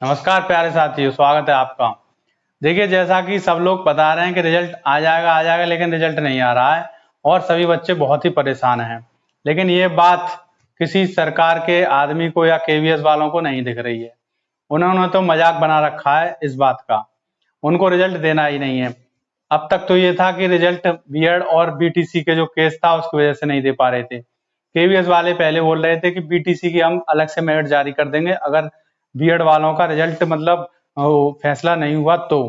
नमस्कार प्यारे साथियों, स्वागत है आपका। देखिए, जैसा कि सब लोग बता रहे हैं कि रिजल्ट आ जाएगा, लेकिन रिजल्ट नहीं आ रहा है और सभी बच्चे बहुत ही परेशान हैं। लेकिन ये बात किसी सरकार के आदमी को या केवीएस वालों को नहीं दिख रही है। उन्होंने तो मजाक बना रखा है इस बात का। उनको रिजल्ट देना ही नहीं है। अब तक तो ये था कि रिजल्ट बीएड और बीटीसी के जो केस था उसकी वजह से नहीं दे पा रहे थे। केवीएस वाले पहले बोल रहे थे कि बीटीसी की हम अलग से मेरिट जारी कर देंगे अगर बीएड वालों का रिजल्ट मतलब फैसला नहीं हुआ तो।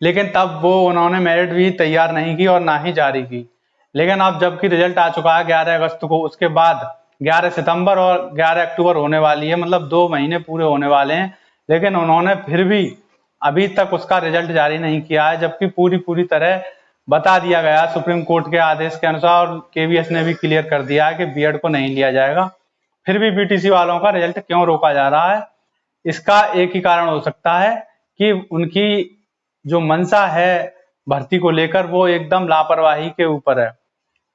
लेकिन तब वो उन्होंने मेरिट भी तैयार नहीं की और ना ही जारी की। लेकिन अब जबकि रिजल्ट आ चुका है 11 अगस्त को, उसके बाद 11 सितंबर और 11 अक्टूबर होने वाली है, मतलब 2 महीने पूरे होने वाले हैं। लेकिन उन्होंने फिर भी अभी तक उसका रिजल्ट जारी नहीं किया है, जबकि पूरी तरह बता दिया गया सुप्रीम कोर्ट के आदेश के अनुसार, और केवीएस ने भी क्लियर कर दिया है कि बीएड को नहीं लिया जाएगा। फिर भी बीटीसी वालों का रिजल्ट क्यों रोका जा रहा है? इसका एक ही कारण हो सकता है कि उनकी जो मंशा है भर्ती को लेकर वो एकदम लापरवाही के ऊपर है।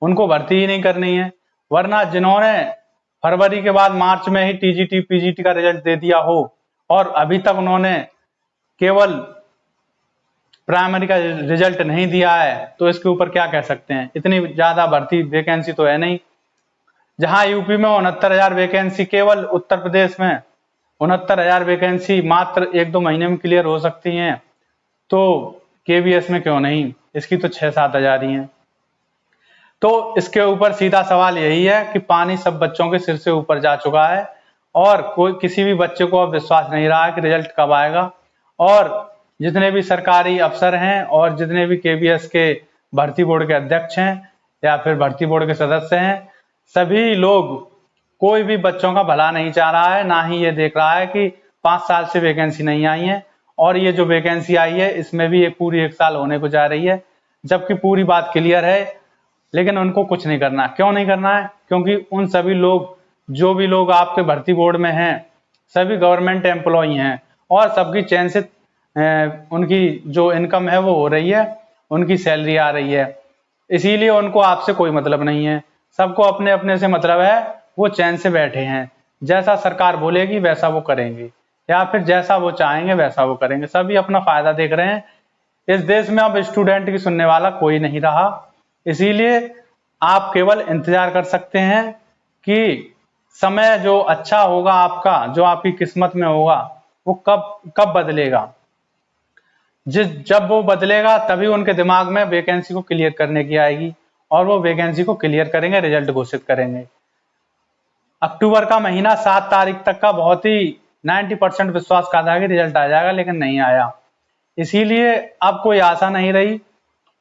उनको भर्ती ही नहीं करनी है। वरना जिन्होंने फरवरी के बाद मार्च में ही टीजीटी पीजीटी का रिजल्ट दे दिया हो और अभी तक उन्होंने केवल प्राइमरी का रिजल्ट नहीं दिया है, तो इसके ऊपर क्या कह सकते हैं? इतनी ज्यादा भर्ती वैकेंसी तो है नहीं। जहां यूपी में 69,000 वैकेंसी, केवल उत्तर प्रदेश में 69,000 वैकेंसी मात्र 1-2 महीने में क्लियर हो सकती हैं, तो केवीएस में क्यों नहीं? इसकी तो 6-7 हजार ही हैं। तो इसके ऊपर सीधा सवाल यही है कि पानी सब बच्चों के सिर से ऊपर जा चुका है और कोई किसी भी बच्चे को अब विश्वास नहीं रहा है कि रिजल्ट कब आएगा। और जितने भी सरकारी अफसर हैं और जितने भी केवीएस के भर्ती बोर्ड के अध्यक्ष हैं या फिर भर्ती बोर्ड के सदस्य हैं, सभी लोग कोई भी बच्चों का भला नहीं चाह रहा है, ना ही ये देख रहा है कि 5 साल से वैकेंसी नहीं आई है और ये जो वैकेंसी आई है इसमें भी एक पूरी 1 साल होने को जा रही है, जबकि पूरी बात क्लियर है। लेकिन उनको कुछ नहीं करना। क्यों नहीं करना है? क्योंकि उन सभी लोग, जो भी लोग आपके भर्ती बोर्ड में हैं, सभी गवर्नमेंट एम्प्लॉई हैं और सबकी चैन से उनकी जो इनकम है वो हो रही है, उनकी सैलरी आ रही है। इसीलिए उनको आपसे कोई मतलब नहीं है। सबको अपने अपने से मतलब है। वो चैन से बैठे हैं, जैसा सरकार बोलेगी वैसा वो करेंगे या फिर जैसा वो चाहेंगे वैसा वो करेंगे। सभी अपना फायदा देख रहे हैं। इस देश में अब स्टूडेंट की सुनने वाला कोई नहीं रहा। इसीलिए आप केवल इंतजार कर सकते हैं कि समय जो अच्छा होगा आपका, जो आपकी किस्मत में होगा, वो कब कब बदलेगा। जब वो बदलेगा तभी उनके दिमाग में वैकेंसी को क्लियर करने की आएगी और वो वैकेंसी को क्लियर करेंगे, रिजल्ट घोषित करेंगे। अक्टूबर का महीना 7 तारीख तक का बहुत ही 90% विश्वास का था कि रिजल्ट आ जाएगा, लेकिन नहीं आया। इसीलिए अब कोई आशा नहीं रही।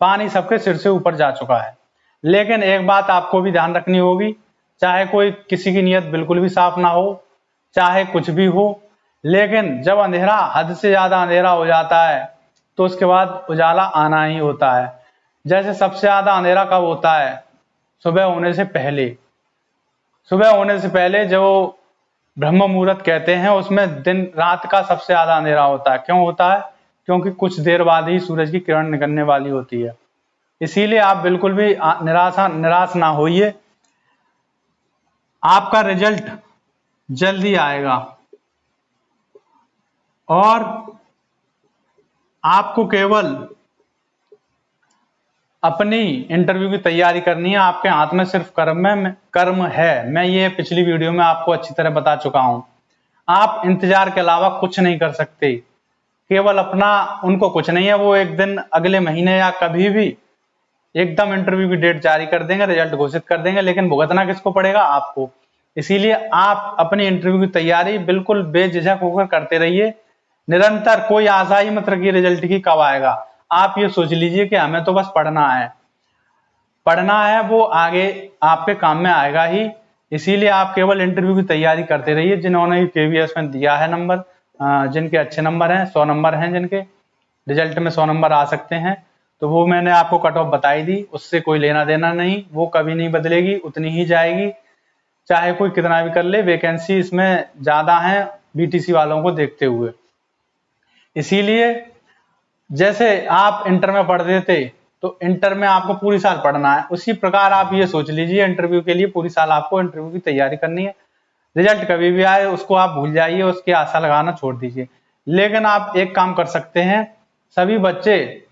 पानी सबके सिर से ऊपर जा चुका है। लेकिन एक बात आपको भी ध्यान रखनी होगी, चाहे कोई किसी की नीयत बिल्कुल भी साफ ना हो, चाहे कुछ भी हो, लेकिन जब अंधेरा हद से ज्यादा अंधेरा हो जाता है तो उसके बाद उजाला आना ही होता है। जैसे सबसे ज्यादा अंधेरा कब होता है? सुबह होने से पहले। सुबह होने से पहले जो ब्रह्म मुहूर्त कहते हैं, उसमें दिन रात का सबसे ज्यादा अंधेरा होता है। क्यों होता है? क्योंकि कुछ देर बाद ही सूरज की किरण निकलने वाली होती है। इसीलिए आप बिल्कुल भी निराश ना होइए। आपका रिजल्ट जल्दी आएगा और आपको केवल अपनी इंटरव्यू की तैयारी करनी है। आपके हाथ में सिर्फ कर्म है। मैं ये पिछली वीडियो में आपको अच्छी तरह बता चुका हूं। आप इंतजार के अलावा कुछ नहीं कर सकते। केवल अपना, उनको कुछ नहीं है, वो एक दिन अगले महीने या कभी भी एकदम इंटरव्यू की डेट जारी कर देंगे, रिजल्ट घोषित कर देंगे, लेकिन भुगतना किसको पड़ेगा? आपको। इसीलिए आप अपनी इंटरव्यू की तैयारी बिल्कुल बेझिझक होकर करते रहिए। निरंतर कोई आशा ही मत रखिए रिजल्ट की कब आएगा। आप ये सोच लीजिए कि हमें तो बस पढ़ना है, पढ़ना है, वो आगे आपके काम में आएगा ही। इसीलिए आप केवल इंटरव्यू की तैयारी करते रहिए। जिन्होंने केवीएस में दिया है नंबर, जिनके अच्छे नंबर हैं, 100 नंबर हैं, जिनके रिजल्ट में 100 नंबर आ सकते हैं, तो वो मैंने आपको कट ऑफ बताई दी। उससे कोई लेना देना नहीं, वो कभी नहीं बदलेगी, उतनी ही जाएगी, चाहे कोई कितना भी कर ले। वैकेंसी इसमें ज्यादा है बीटीसी वालों को देखते हुए। इसीलिए जैसे आप इंटर में पढ़ते थे तो इंटर में आपको पूरी साल पढ़ना है, उसी प्रकार आप ये सोच लीजिए इंटरव्यू के लिए पूरी साल आपको इंटरव्यू की तैयारी करनी है। रिजल्ट कभी भी आए उसको आप भूल जाइए, उसकी आशा लगाना छोड़ दीजिए। लेकिन आप एक काम कर सकते हैं, सभी बच्चे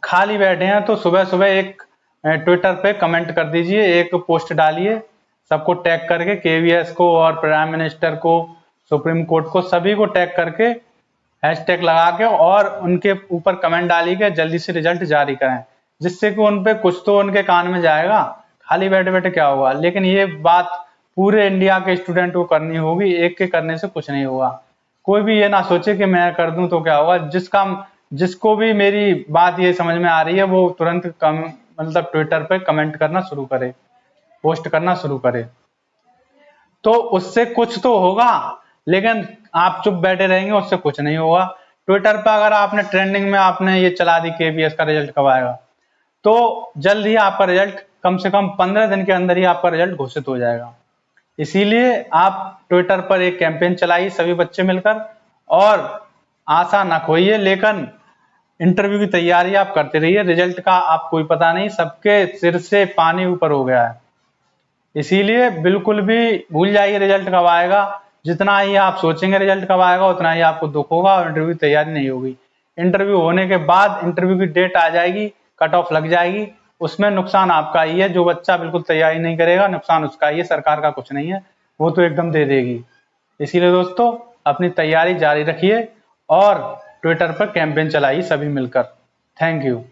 खाली बैठे हैं तो सुबह सुबह एक ट्विटर पे कमेंट कर दीजिए, एक पोस्ट डालिए सबको टैग करके, केवीएस को और प्राइम मिनिस्टर को, सुप्रीम कोर्ट को, सभी को टैग करके हैशटैग लगा के, और उनके ऊपर कमेंट डालिए कि जल्दी से रिजल्ट जारी करें, जिससे कि उन पे कुछ तो उनके कान में जाएगा। खाली बैठे बैठे क्या होगा। लेकिन ये बात पूरे इंडिया के स्टूडेंट को करनी होगी, एक के करने से कुछ नहीं होगा। कोई भी ये ना सोचे कि मैं कर दूं तो क्या होगा। जिसको भी मेरी बात ये समझ में आ रही है वो तुरंत मतलब ट्विटर पे कमेंट करना शुरू करे, पोस्ट करना शुरू करे, तो उससे कुछ तो होगा। लेकिन आप चुप बैठे रहेंगे उससे कुछ नहीं होगा। ट्विटर पर अगर आपने ट्रेंडिंग में आपने ये चला दी केवीएस का रिजल्ट कब आएगा, तो जल्द ही आपका रिजल्ट, कम से कम 15 दिन के अंदर ही आपका रिजल्ट घोषित हो जाएगा। इसीलिए आप ट्विटर पर एक कैंपेन चलाइए सभी बच्चे मिलकर, और आशा ना खोइए, लेकिन इंटरव्यू की तैयारी आप करते रहिए। रिजल्ट का आप कोई पता नहीं, सबके सिर से पानी ऊपर हो गया है। इसीलिए बिल्कुल भी भूल जाइए रिजल्ट कब आएगा। जितना ही आप सोचेंगे रिजल्ट कब आएगा उतना ही आपको दुख होगा और इंटरव्यू की तैयारी नहीं होगी। इंटरव्यू होने के बाद इंटरव्यू की डेट आ जाएगी, कट ऑफ लग जाएगी, उसमें नुकसान आपका ही है। जो बच्चा बिल्कुल तैयारी नहीं करेगा नुकसान उसका ही है, सरकार का कुछ नहीं है, वो तो एकदम दे देगी। इसीलिए दोस्तों अपनी तैयारी जारी रखिए और ट्विटर पर कैंपेन चलाइए सभी मिलकर। Thank you.